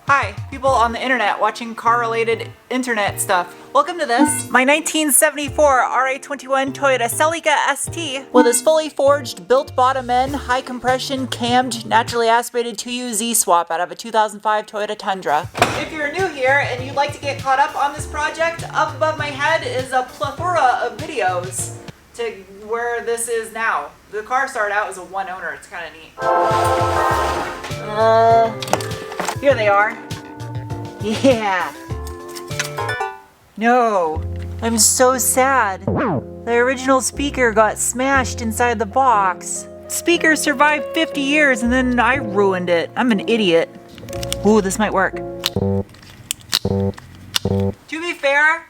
Hi, people on the internet watching car-related internet stuff. Welcome to this. My 1974 RA21 Toyota Celica ST with its fully forged, built bottom end, high compression, cammed, naturally aspirated 2U Z-swap out of a 2005 Toyota Tundra. If you're new here and you'd like to get caught up on this project, up above my head is a plethora of videos to where this is now. The car started out as a one owner, it's kind of neat. Here they are. Yeah. No. I'm so sad. The original speaker got smashed inside the box. Speaker survived 50 years and then I ruined it. I'm an idiot. Ooh, this might work. To be fair,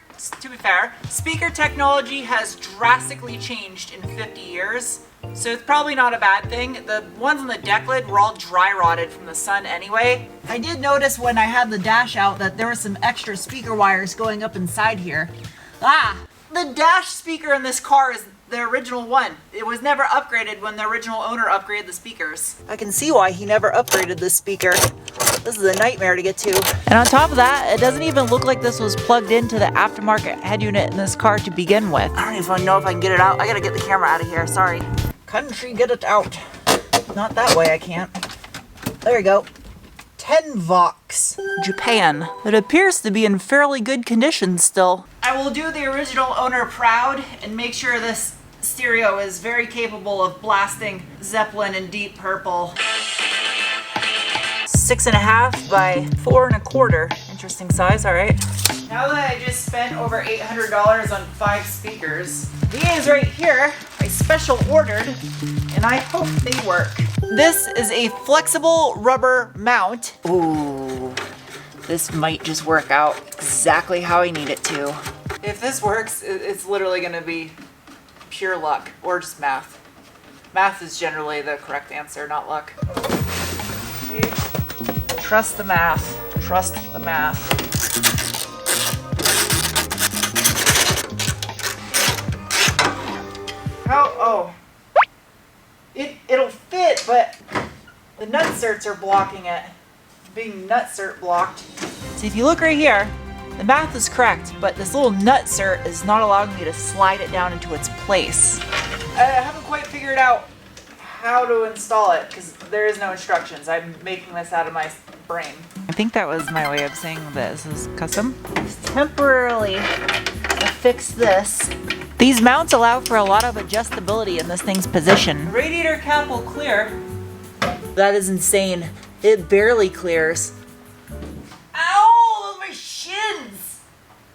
speaker technology has drastically changed in 50 years. So it's probably not a bad thing. The ones on the deck lid were all dry rotted from the sun anyway. I did notice when I had the dash out that there were some extra speaker wires going up inside here. The dash speaker in this car is the original one. It was never upgraded when the original owner upgraded the speakers. I can see why he never upgraded this speaker. This is a nightmare to get to. And on top of that, it doesn't even look like this was plugged into the aftermarket head unit in this car to begin with. I don't even know if I can get it out. I gotta get the camera out of here, sorry. Country, get it out. Not that way, I can't. There you go. 10 Vox. Japan. It appears to be in fairly good condition still. I will do the original owner proud and make sure this stereo is very capable of blasting Zeppelin in Deep Purple. 6.5 by 4.25. Interesting size, alright. Now that I just spent over $800 on 5 speakers, these right here I special ordered and I hope they work. This is a flexible rubber mount. Ooh, this might just work out exactly how I need it to. If this works, it's literally gonna be pure luck or just math. Math is generally the correct answer, not luck. Okay. Trust the math. Trust the math. It'll fit, but the nutserts are blocking it. Being nutsert blocked. So if you look right here, the math is correct, but this little nutsert is not allowing me to slide it down into its place. I haven't quite figured out how to install it because there is no instructions. I'm making this out of my brain. I think that was my way of saying this is custom. Just temporarily affix this. These mounts allow for a lot of adjustability in this thing's position. The radiator cap will clear. That is insane. It barely clears. Ow! Those are my shins!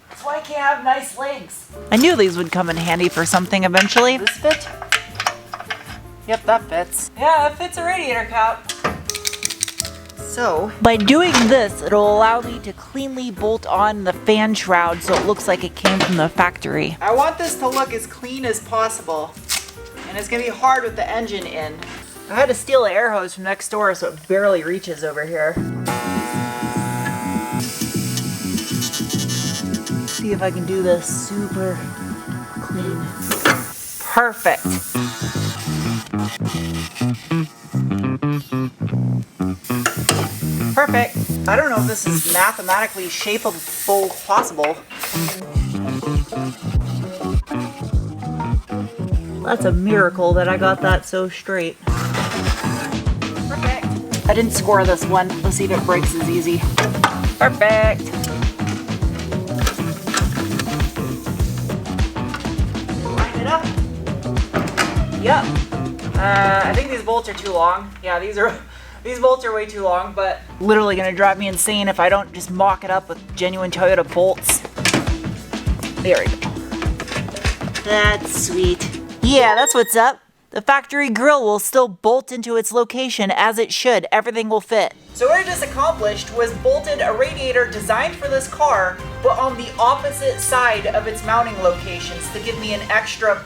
That's why I can't have nice legs. I knew these would come in handy for something eventually. Does this fit? Yep, that fits. Yeah, that fits a radiator cap. So, by doing this, it'll allow me to cleanly bolt on the fan shroud so it looks like it came from the factory. I want this to look as clean as possible, and it's gonna be hard with the engine in. I had to steal an air hose from next door so it barely reaches over here. See if I can do this super clean. Perfect. Perfect. I don't know if this is mathematically shapeable possible. That's a miracle that I got that so straight. Perfect. I didn't score this one. Let's see if it breaks as easy. Perfect. Line it up. Yep. I think these bolts are too long. Yeah, these bolts are way too long, but literally gonna drive me insane if I don't just mock it up with genuine Toyota bolts. There we go. That's sweet. Yeah, that's what's up. The factory grill will still bolt into its location as it should. Everything will fit. So what I just accomplished was bolted a radiator designed for this car, but on the opposite side of its mounting locations to give me an extra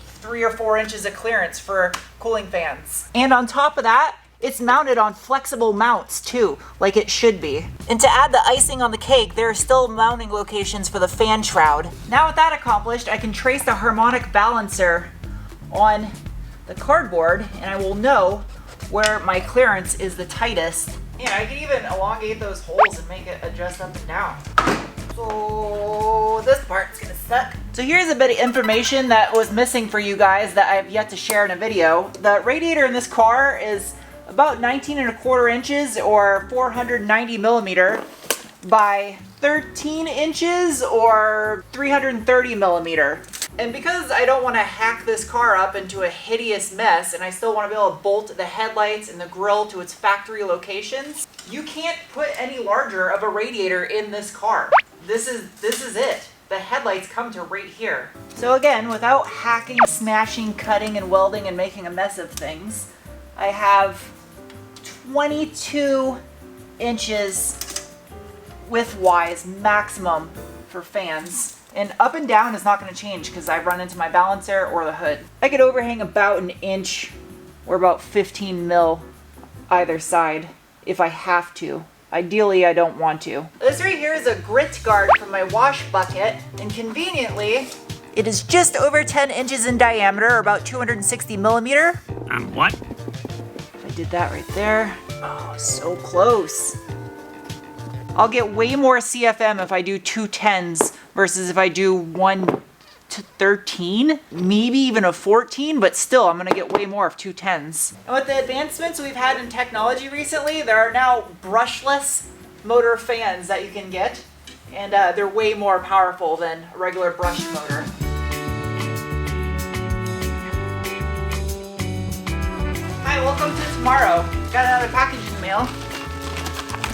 3 or 4 inches of clearance for cooling fans. And on top of that, it's mounted on flexible mounts too, like it should be. And to add the icing on the cake, there are still mounting locations for the fan shroud. Now with that accomplished, I can trace the harmonic balancer on the cardboard and I will know where my clearance is the tightest Yeah, I could even elongate those holes and make it adjust up and down. So this part's gonna suck. So here's a bit of information that was missing for you guys that I have yet to share in a video. The radiator in this car is about 19¼ inches or 490 millimeter by 13 inches or 330 millimeter. And because I don't want to hack this car up into a hideous mess and I still want to be able to bolt the headlights and the grille to its factory locations, you can't put any larger of a radiator in this car. This is it. The headlights come to right here. So again, without hacking, smashing, cutting, and welding and making a mess of things, I have 22 inches width-wise maximum for fans. And up and down is not going to change because I run into my balancer or the hood. I could overhang about an inch or about 15 mil either side if I have to. Ideally, I don't want to. This right here is a grit guard from my wash bucket, and conveniently, it is just over 10 inches in diameter, or about 260 millimeter. What? I did that right there. Oh, so close. I'll get way more CFM if I do 2 10s versus if I do 1 to 13, maybe even a 14, but still I'm gonna get way more of 2 10s. And with the advancements we've had in technology recently, there are now brushless motor fans that you can get, and they're way more powerful than a regular brush motor. Hi, welcome to tomorrow. Got another package in the mail,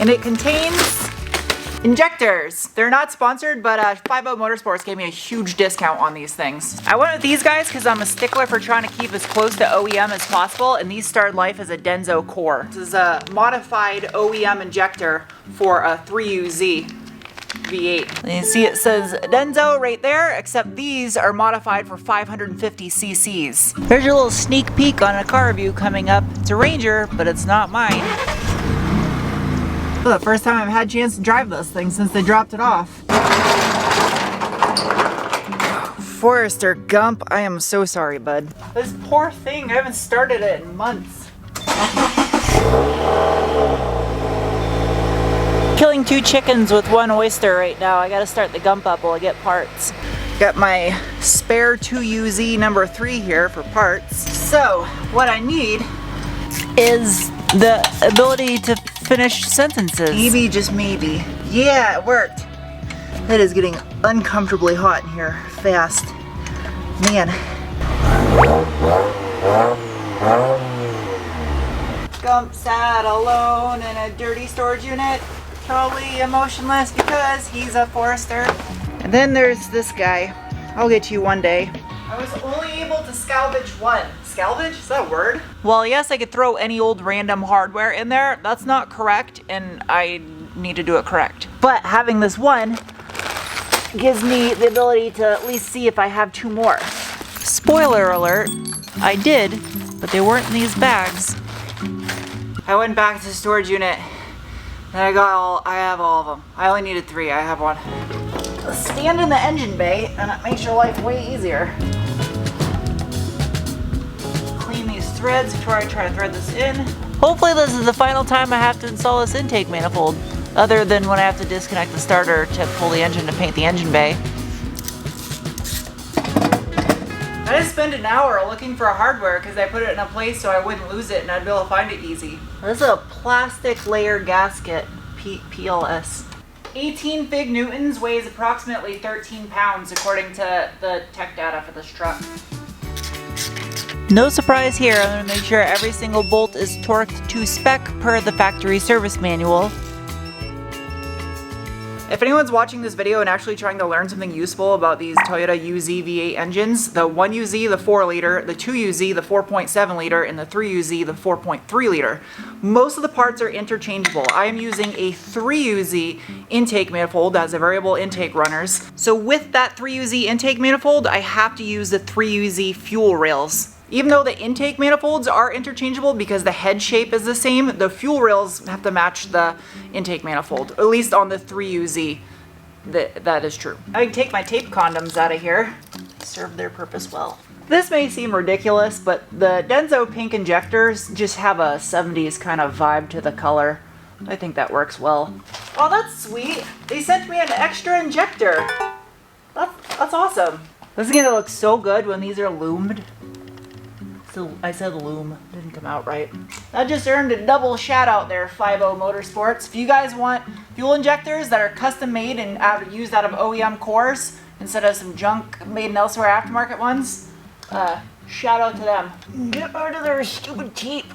and it contains injectors. They're not sponsored, but 50 Motorsports gave me a huge discount on these things. I went with these guys because I'm a stickler for trying to keep as close to OEM as possible, and these started life as a Denso core. This is a modified OEM injector for a 3UZ V8. And you see it says Denso right there, except these are modified for 550 cc's. There's your little sneak peek on a car review coming up. It's a Ranger, but it's not mine. The first time I've had a chance to drive this thing since they dropped it off. Forrester Gump, I am so sorry, bud. This poor thing, I haven't started it in months. Killing 2 chickens with 1 oyster right now. I gotta start the Gump up while I get parts. Got my spare 2UZ number 3 here for parts. So, what I need is the ability to finish sentences. Maybe, just maybe. Yeah, it worked. It is getting uncomfortably hot in here fast. Man. Gump sat alone in a dirty storage unit, totally emotionless because he's a Forester. And then there's this guy. I'll get to you one day. I was only able to salvage 1. Salvage? Is that a word? Well, yes, I could throw any old random hardware in there. That's not correct, and I need to do it correct. But having this one gives me the ability to at least see if I have 2 more. Spoiler alert, I did, but they weren't in these bags. I went back to the storage unit, and I have all of them. I only needed 3, I have 1. Let's stand in the engine bay, and it makes your life way easier. These threads before I try to thread this in. Hopefully this is the final time I have to install this intake manifold, other than when I have to disconnect the starter to pull the engine to paint the engine bay. I just spent an hour looking for hardware because I put it in a place so I wouldn't lose it and I'd be able to find it easy. This is a plastic layer gasket, PLS. 18 Fig Newtons, weighs approximately 13 pounds according to the tech data for this truck. No surprise here, I'm going to make sure every single bolt is torqued to spec per the factory service manual. If anyone's watching this video and actually trying to learn something useful about these Toyota UZ V8 engines, the 1UZ, the 4 liter, the 2UZ, the 4.7 liter, and the 3UZ, the 4.3 liter, most of the parts are interchangeable. I am using a 3UZ intake manifold as a variable intake runners. So with that 3UZ intake manifold, I have to use the 3UZ fuel rails. Even though the intake manifolds are interchangeable because the head shape is the same, the fuel rails have to match the intake manifold, at least on the 3UZ. That is true. I can take my tape condoms out of here. Serve their purpose well. This may seem ridiculous, but the Denso pink injectors just have a 70s kind of vibe to the color. I think that works well. Oh, that's sweet. They sent me an extra injector. That's awesome. This is gonna look so good when these are loomed. So I said loom, didn't come out right. That just earned a double shout out there, 5.0 Motorsports. If you guys want fuel injectors that are custom made and used out of OEM cores instead of some junk made elsewhere aftermarket ones, shout out to them. Get rid of their stupid tape.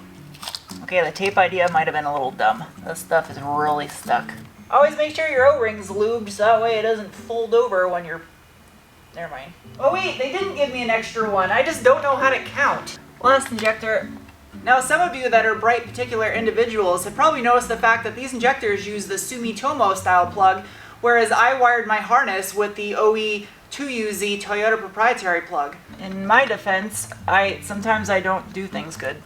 Okay, the tape idea might have been a little dumb. This stuff is really stuck. Always make sure your O-ring's lubed so that way it doesn't fold over when you're... Never mind. Oh wait, they didn't give me an extra one. I just don't know how to count. Last injector. Now some of you that are bright particular individuals have probably noticed the fact that these injectors use the Sumitomo style plug, whereas I wired my harness with the OE 2UZ Toyota proprietary plug. In my defense, sometimes I don't do things good.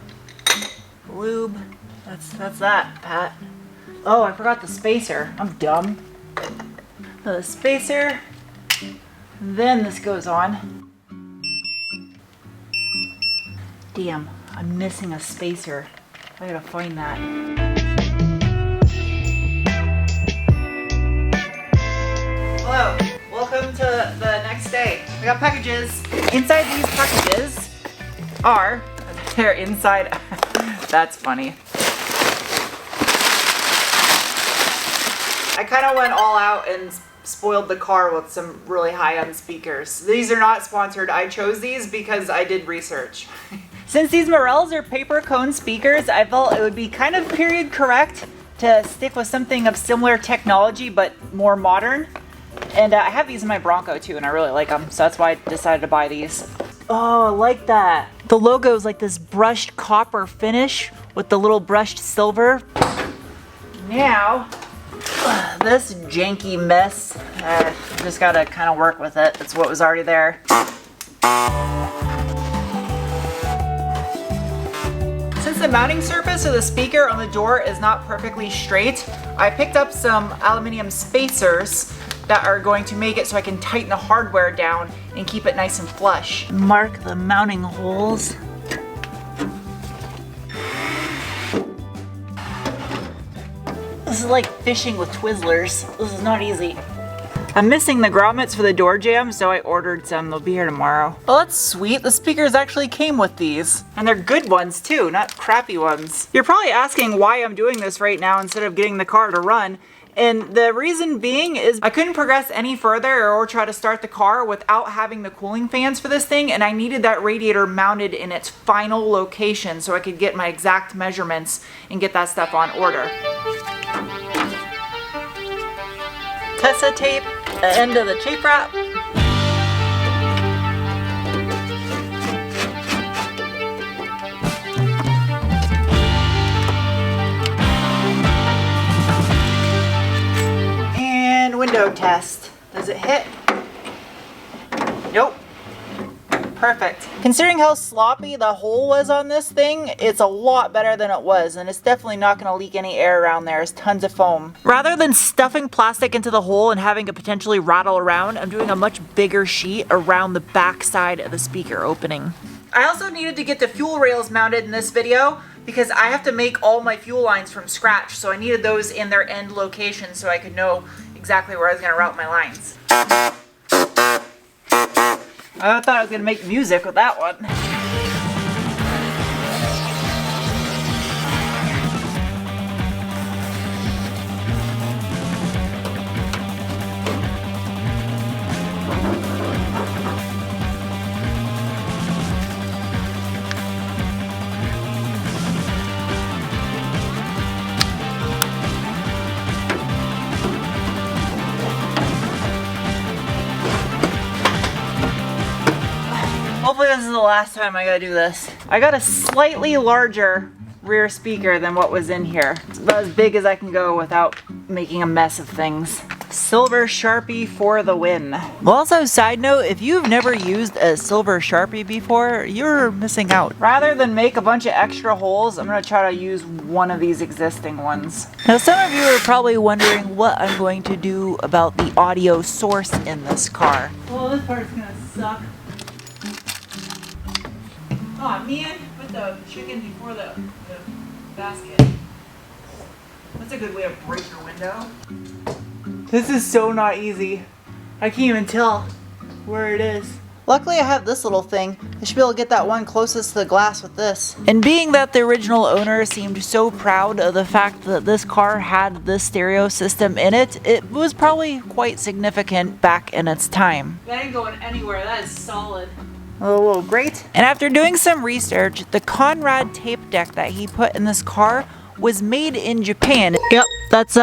Lube. That's that, Pat. Oh, I forgot the spacer. I'm dumb. The spacer. Then this goes on. Damn, I'm missing a spacer. I gotta find that. Hello, welcome to the next day. We got packages. Inside these packages are, they're inside, that's funny. I kind of went all out and spoiled the car with some really high-end speakers. These are not sponsored. I chose these because I did research. Since these Morels are paper cone speakers, I felt it would be kind of period correct to stick with something of similar technology but more modern. And I have these in my Bronco too, and I really like them, so that's why I decided to buy these. Oh, I like that. The logo is like this brushed copper finish with the little brushed silver. Now, this janky mess, just gotta kind of work with it. It's what was already there. Since the mounting surface of the speaker on the door is not perfectly straight, I picked up some aluminum spacers that are going to make it so I can tighten the hardware down and keep it nice and flush. Mark the mounting holes. This is like fishing with Twizzlers. This is not easy. I'm missing the grommets for the door jamb, so I ordered some. They'll be here tomorrow. Well, that's sweet. The speakers actually came with these. And they're good ones too, not crappy ones. You're probably asking why I'm doing this right now instead of getting the car to run. And the reason being is I couldn't progress any further or try to start the car without having the cooling fans for this thing, and I needed that radiator mounted in its final location so I could get my exact measurements and get that stuff on order. Tessa tape, the end of the tape wrap. And window test. Does it hit? Nope. Perfect. Considering how sloppy the hole was on this thing, it's a lot better than it was, and it's definitely not going to leak any air around there. There's tons of foam. Rather than stuffing plastic into the hole and having it potentially rattle around, I'm doing a much bigger sheet around the back side of the speaker opening. I also needed to get the fuel rails mounted in this video because I have to make all my fuel lines from scratch, so I needed those in their end location so I could know exactly where I was going to route my lines. I thought I was going to make music with that one. Hopefully this is the last time I gotta do this. I got a slightly larger rear speaker than what was in here. It's about as big as I can go without making a mess of things. Silver Sharpie for the win. Well, also, side note, if you've never used a Silver Sharpie before, you're missing out. Rather than make a bunch of extra holes, I'm gonna try to use one of these existing ones. Now, some of you are probably wondering what I'm going to do about the audio source in this car. Well, this part's gonna suck. Aw, man, put the chicken before the basket. That's a good way to break your window. This is so not easy. I can't even tell where it is. Luckily I have this little thing. I should be able to get that one closest to the glass with this. And being that the original owner seemed so proud of the fact that this car had this stereo system in it, it was probably quite significant back in its time. That ain't going anywhere, that is solid. Oh, great. And after doing some research, the Conrad tape deck that he put in this car was made in Japan. Yep, that's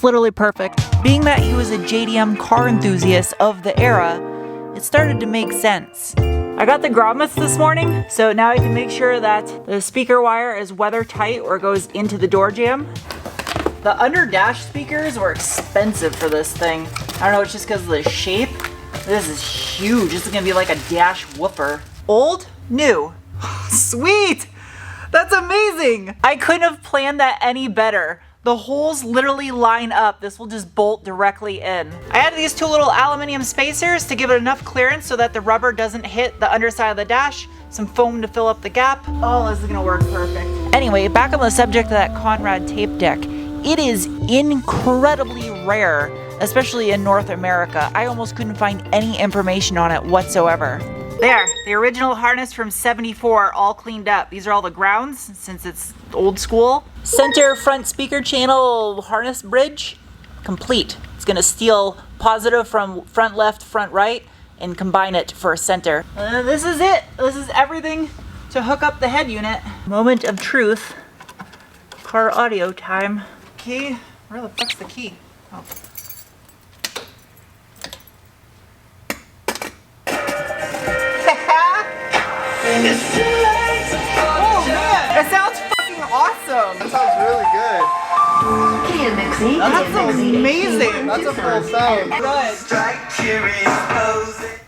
literally perfect. Being that he was a JDM car enthusiast of the era, it started to make sense. I got the grommets this morning, so now I can make sure that the speaker wire is weather tight or goes into the door jamb. The under dash speakers were expensive for this thing. I don't know, it's just because of the shape. This is huge. This is gonna be like a dash woofer. Old, new. Sweet! That's amazing! I couldn't have planned that any better. The holes literally line up. This will just bolt directly in. I added these two little aluminum spacers to give it enough clearance so that the rubber doesn't hit the underside of the dash. Some foam to fill up the gap. Oh, this is gonna work perfect. Anyway, back on the subject of that Conrad tape deck. It is incredibly rare, especially in North America. I almost couldn't find any information on it whatsoever. There, the original harness from '74 all cleaned up. These are all the grounds since it's old school. Center front speaker channel harness bridge, complete. It's gonna steal positive from front left, front right, and combine it for a center. This is it. This is everything to hook up the head unit. Moment of truth. Car audio time. Key, where the fuck's the key? Oh. Oh man, it sounds fucking awesome. That sounds really good. That's amazing. That's a full sound. Good.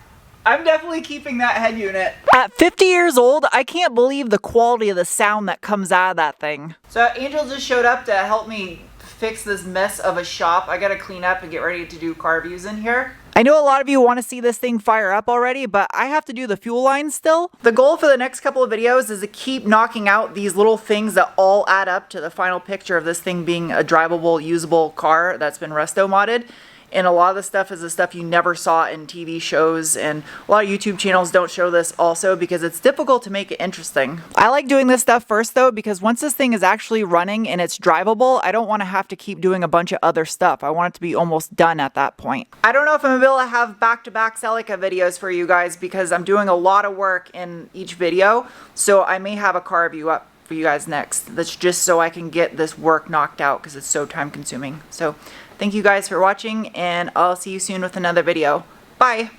I'm definitely keeping that head unit. At 50 years old, I can't believe the quality of the sound that comes out of that thing. So Angel just showed up to help me fix this mess of a shop. I gotta clean up and get ready to do car views in here. I know a lot of you want to see this thing fire up already, but I have to do the fuel lines still. The goal for the next couple of videos is to keep knocking out these little things that all add up to the final picture of this thing being a drivable, usable car that's been resto modded. And a lot of the stuff is the stuff you never saw in TV shows, and a lot of YouTube channels don't show this also because it's difficult to make it interesting. I like doing this stuff first though, because once this thing is actually running and it's drivable, I don't want to have to keep doing a bunch of other stuff. I want it to be almost done at that point. I don't know if I'm gonna be able to have back-to-back Celica videos for you guys because I'm doing a lot of work in each video, so I may have a car review up for you guys next. That's just so I can get this work knocked out because it's so time consuming. So thank you guys for watching, and I'll see you soon with another video. Bye!